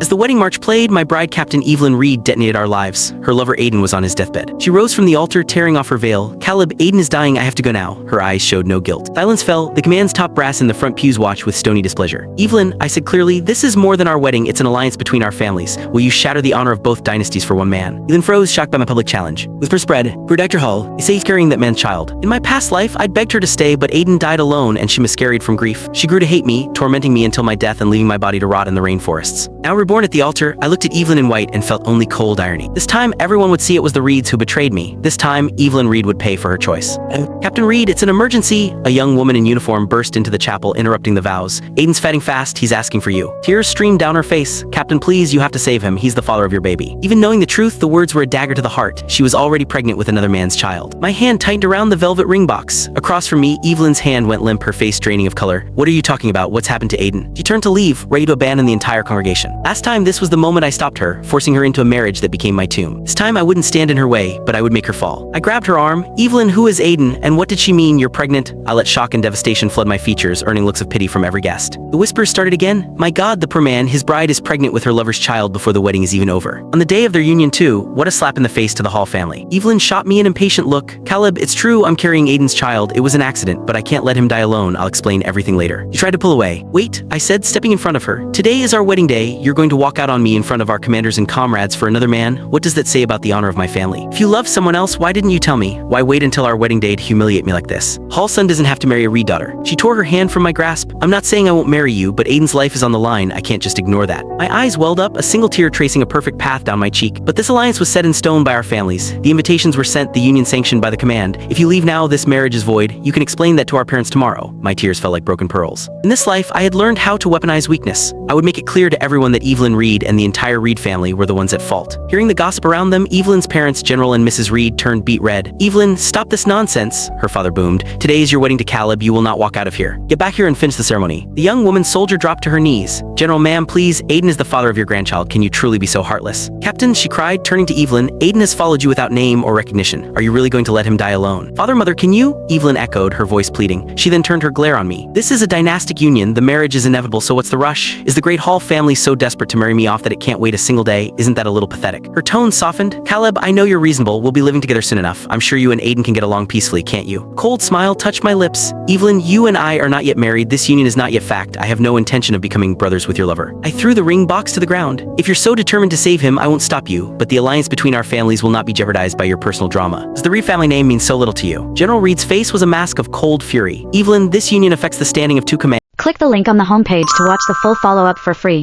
As the wedding march played, my bride Captain Evelyn Reed detonated our lives. Her lover Aiden was on his deathbed. She rose from the altar, tearing off her veil. "Caleb, Aiden is dying, I have to go now." Her eyes showed no guilt. Silence fell. The command's top brass in the front pews watched with stony displeasure. "Evelyn," I said clearly, "this is more than our wedding, it's an alliance between our families. Will you shatter the honor of both dynasties for one man?" Evelyn froze, shocked by my public challenge. Whisper spread. "For Dr. Hall, is safe carrying that man's child. In my past life, I'd begged her to stay, but Aiden died alone and she miscarried from grief. She grew to hate me, tormenting me until my death and leaving my body to rot in the rainforests." Now reborn at the altar, I looked at Evelyn in white and felt only cold irony. This time, everyone would see it was the Reeds who betrayed me. This time, Evelyn Reed would pay for her choice. "Captain Reed, it's an emergency!" A young woman in uniform burst into the chapel, interrupting the vows. "Aiden's fighting fast, he's asking for you." Tears streamed down her face. "Captain, please, you have to save him. He's the father of your baby." Even knowing the truth, the words were a dagger to the heart. She was already pregnant with another man's child. My hand tightened around the velvet ring box. Across from me, Evelyn's hand went limp, her face draining of color. "What are you talking about? What's happened to Aiden?" She turned to leave, ready to abandon the entire congregation. Last time, this was the moment I stopped her, forcing her into a marriage that became my tomb. This time, I wouldn't stand in her way, but I would make her fall. I grabbed her arm. "Evelyn, who is Aiden, and what did she mean? You're pregnant?" I let shock and devastation flood my features, earning looks of pity from every guest. The whispers started again. "My God, the poor man, his bride is pregnant with her lover's child before the wedding is even over. On the day of their union too, what a slap in the face to the Hall family." Evelyn shot me an impatient look. "Caleb, it's true I'm carrying Aiden's child. It was an accident, but I can't let him die alone. I'll explain everything later." She tried to pull away. "Wait," I said, stepping in front of her. "Today is our wedding day. You're going to walk out on me in front of our commanders and comrades for another man? What does that say about the honor of my family? If you love someone else, why didn't you tell me? Why wait until our wedding day to humiliate me like this? Hall's son doesn't have to marry a Reed daughter." She tore her hand from my grasp. "I'm not saying I won't marry you, but Aiden's life is on the line. I can't just ignore that." My eyes welled up, a single tear tracing a perfect path down my cheek. But this alliance was set in stone by our families. The invitations were sent, the union sanctioned by the command. "If you leave now, this marriage is void. You can explain that to our parents tomorrow." My tears fell like broken pearls. In this life, I had learned how to weaponize weakness. I would make it clear to everyone that Evelyn Reed and the entire Reed family were the ones at fault. Hearing the gossip around them, Evelyn's parents, General and Mrs. Reed, turned beet red. "Evelyn, stop this nonsense," her father boomed. "Today is your wedding to Caleb. You will not walk out of here. Get back here and finish the ceremony." The young woman soldier dropped to her knees. "General, ma'am, please, Aiden is the father of your grandchild. Can you truly be so heartless?" "Captain," she cried, turning to Evelyn, "Aiden has followed you without name or recognition. Are you really going to let him die alone?" "Father, mother, can you?" Evelyn echoed, her voice pleading. She then turned her glare on me. "This is a dynastic union. The marriage is inevitable, so what's the rush? Is the great Hall family so desperate to marry me off that it can't wait a single day? Isn't that a little pathetic?" Her tone softened. "Caleb, I know you're reasonable. We'll be living together soon enough. I'm sure you and Aiden can get along peacefully, can't you?" Cold smile touched my lips. "Evelyn, you and I are not yet married. This union is not yet fact. I have no intention of becoming brothers with your lover." I threw the ring box to the ground. "If you're so determined to save him, I won't stop you, but the alliance between our families will not be jeopardized by your personal drama. Does the Reed family name mean so little to you?" General Reed's face was a mask of cold fury. "Evelyn, this union affects the standing of two commanders." Click the link on the homepage to watch the full follow-up for free.